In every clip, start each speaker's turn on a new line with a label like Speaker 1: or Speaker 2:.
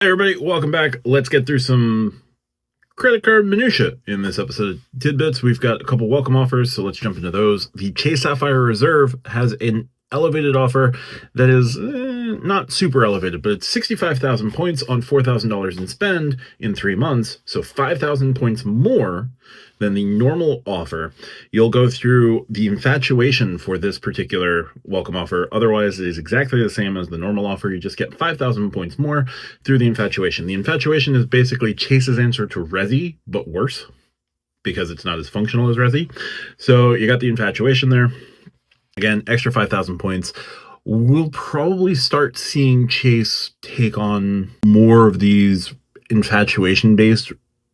Speaker 1: Hey everybody, welcome back. Let's get through some credit card minutia in this episode of Tidbits. We've got a couple welcome offers, so let's jump into those. The Chase Sapphire Reserve has an elevated offer that is not super elevated, but it's 65,000 points on $4,000 in spend in 3 months, so 5,000 points more than the normal offer. You'll go through the Infatuation for this particular welcome offer. Otherwise, it is exactly the same as the normal offer. You just get 5,000 points more through the Infatuation. The Infatuation is basically Chase's answer to Resi, but worse, because it's not as functional as Resi. So you got the Infatuation there. Again, extra 5,000 points. We'll probably start seeing Chase take on more of these Infatuation-based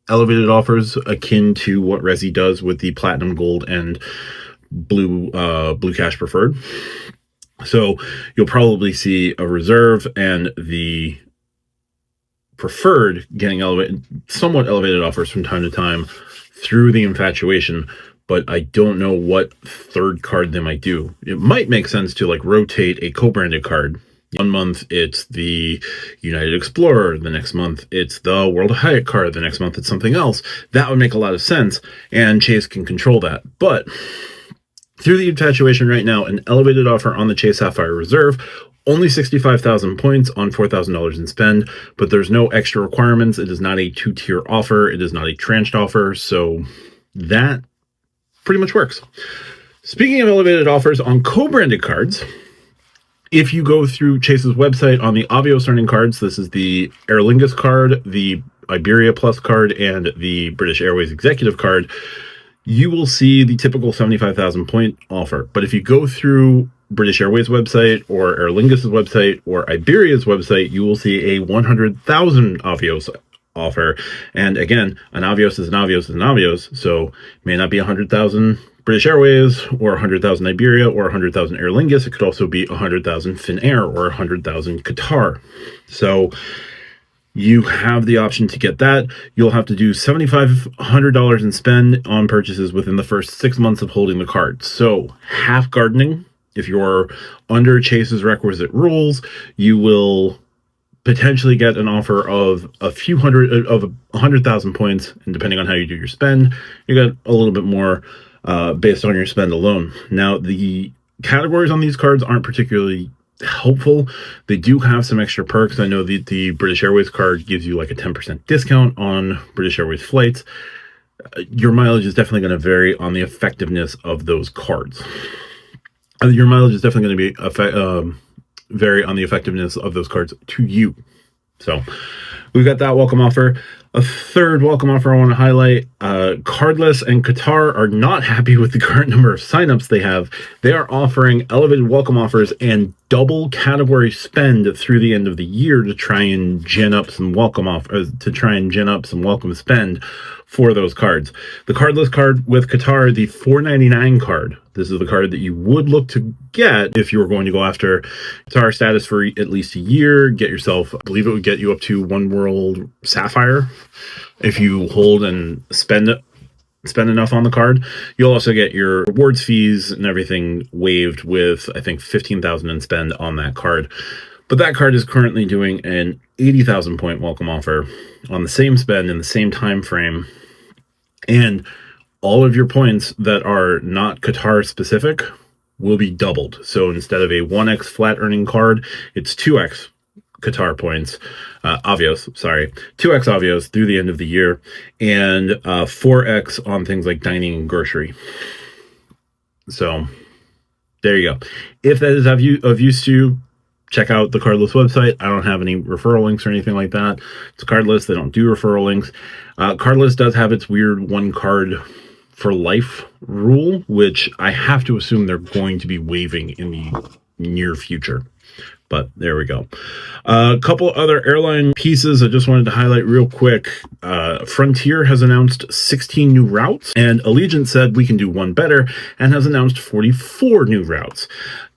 Speaker 1: elevated offers akin to what Resi does with the Platinum, Gold, and Blue Cash Preferred. So you'll probably see a Reserve and the Preferred getting somewhat elevated offers from time to time through the Infatuation, but I don't know what third card they might do. It might make sense to like rotate a co-branded card. 1 month it's the United Explorer, the next month it's the World of Hyatt card, the next month it's something else. That would make a lot of sense, and Chase can control that. But through the Infatuation right now, an elevated offer on the Chase Sapphire Reserve, only 65,000 points on $4,000 in spend, but there's no extra requirements. It is not a 2-tier offer. It is not a tranched offer, so that pretty much works. Speaking of elevated offers on co-branded cards, if you go through Chase's website on the Avios earning cards, this is the Aer Lingus card, the Iberia Plus card, and the British Airways Executive card, you will see the typical 75,000 point offer. But if you go through British Airways website or Aer Lingus' website or Iberia's website, you will see a 100,000 Avios offer. And again, an Avios is an Avios is an Avios, so it may not be 100,000 British Airways or 100,000 Iberia or 100,000 Aer Lingus. It could also be 100,000 Finnair or 100,000 Qatar. So you have the option to get that. You'll have to do $7,500 in spend on purchases within the first 6 months of holding the card. So half gardening, if you're under Chase's requisite rules, you will potentially get an offer of a few hundred, of 100,000 points, and depending on how you do your spend, you get a little bit more based on your spend alone. Now, the categories on these cards aren't particularly helpful. They do have some extra perks. I know the British Airways card gives you like a 10% discount on British Airways flights. Your mileage is definitely going to vary on the effectiveness of those cards. Your mileage is definitely going to be vary on the effectiveness of those cards to you. So we've got that welcome offer. A third welcome offer I want to highlight, Cardless and Qatar are not happy with the current number of signups they have. They are offering elevated welcome offers and double category spend through the end of the year to try and gin up some welcome spend for those cards. The Cardless card with Qatar, the $4.99 card. This is the card that you would look to get if you were going to go after Qatar status for at least a year. Get yourself, I believe it would get you up to One World Sapphire if you hold and spend enough on the card. You'll also get your rewards fees and everything waived with, I think, 15,000 in spend on that card. But that card is currently doing an 80,000 point welcome offer on the same spend in the same time frame, and all of your points that are not Qatar specific will be doubled. So instead of a 1x flat earning card, it's 2x Qatar points, 2x Avios through the end of the year, and 4x on things like dining and grocery. So there you go. If that is of use to you, check out the Cardless website. I don't have any referral links or anything like that. It's Cardless. They don't do referral links. Cardless does have its weird one card for life rule, which I have to assume they're going to be waiving in the near future. But there we go. A couple other airline pieces I just wanted to highlight real quick. Frontier has announced 16 new routes, and Alligent said we can do one better and has announced 44 new routes.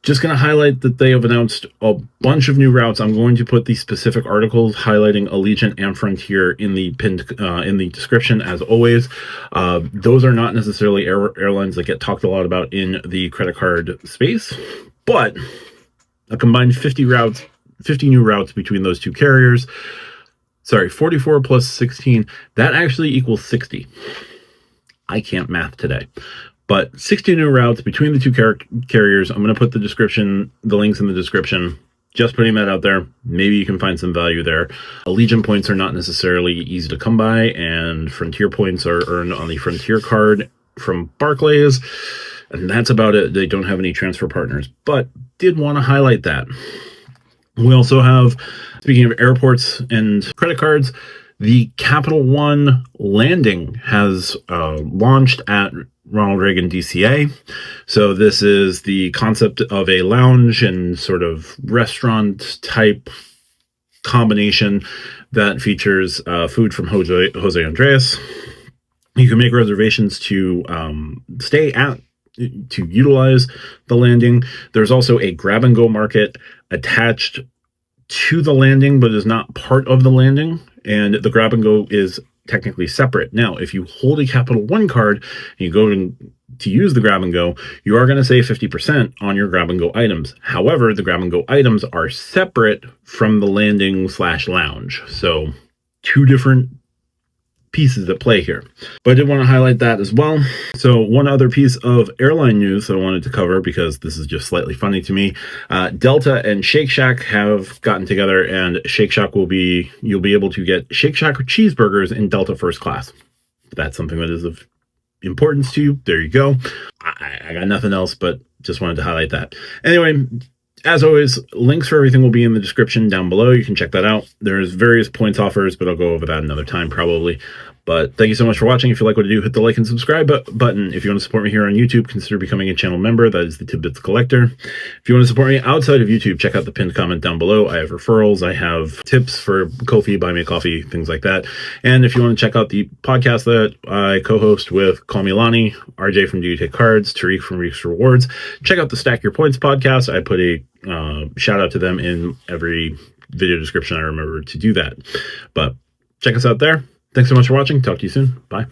Speaker 1: Just going to highlight that they have announced a bunch of new routes. I'm going to put the specific articles highlighting Alligent and Frontier in the pinned in the description, as always. Those are not necessarily airlines that get talked a lot about in the credit card space, but a combined 50 new routes between those two carriers. sorry, 44 plus 16, that actually equals 60. I can't math today. But 60 new routes between the two carriers. I'm going to put the links in the description. Just putting that out there. Maybe you can find some value there. Allegiant points are not necessarily easy to come by, and Frontier points are earned on the Frontier card from Barclays. And that's about it. They don't have any transfer partners, but did want to highlight that. We also have, speaking of airports and credit cards, the Capital One landing has launched at Ronald Reagan DCA. So this is the concept of a lounge and sort of restaurant type combination that features food from Jose Andres. You can make reservations to utilize the landing. There's also a grab and go market attached to the landing, but is not part of the landing. And the grab and go is technically separate. Now, if you hold a Capital One card and you go to use the grab and go, you are going to save 50% on your grab and go items. However, the grab and go items are separate from the landing/lounge. So 2 different pieces at play here. But I did want to highlight that as well. So one other piece of airline news that I wanted to cover, because this is just slightly funny to me, Delta and Shake Shack have gotten together, and Shake Shack you'll be able to get Shake Shack cheeseburgers in Delta first class. If that's something that is of importance to you, there you go. I got nothing else, but just wanted to highlight that. Anyway, as always, links for everything will be in the description down below. You can check that out. There's various points offers, but I'll go over that another time probably. But thank you so much for watching. If you like what I do, hit the like and subscribe button. If you want to support me here on YouTube, consider becoming a channel member. That is the Tidbits Collector. If you want to support me outside of YouTube, check out the pinned comment down below. I have referrals. I have tips for Ko-fi, Buy Me a Coffee, things like that. And if you want to check out the podcast that I co-host with Call Me Lonnie, RJ from Do You Take Cards, Tariq from Reeks Rewards, check out the Stack Your Points podcast. I put a shout out to them in every video description. I remember to do that. But check us out there. Thanks so much for watching. Talk to you soon. Bye.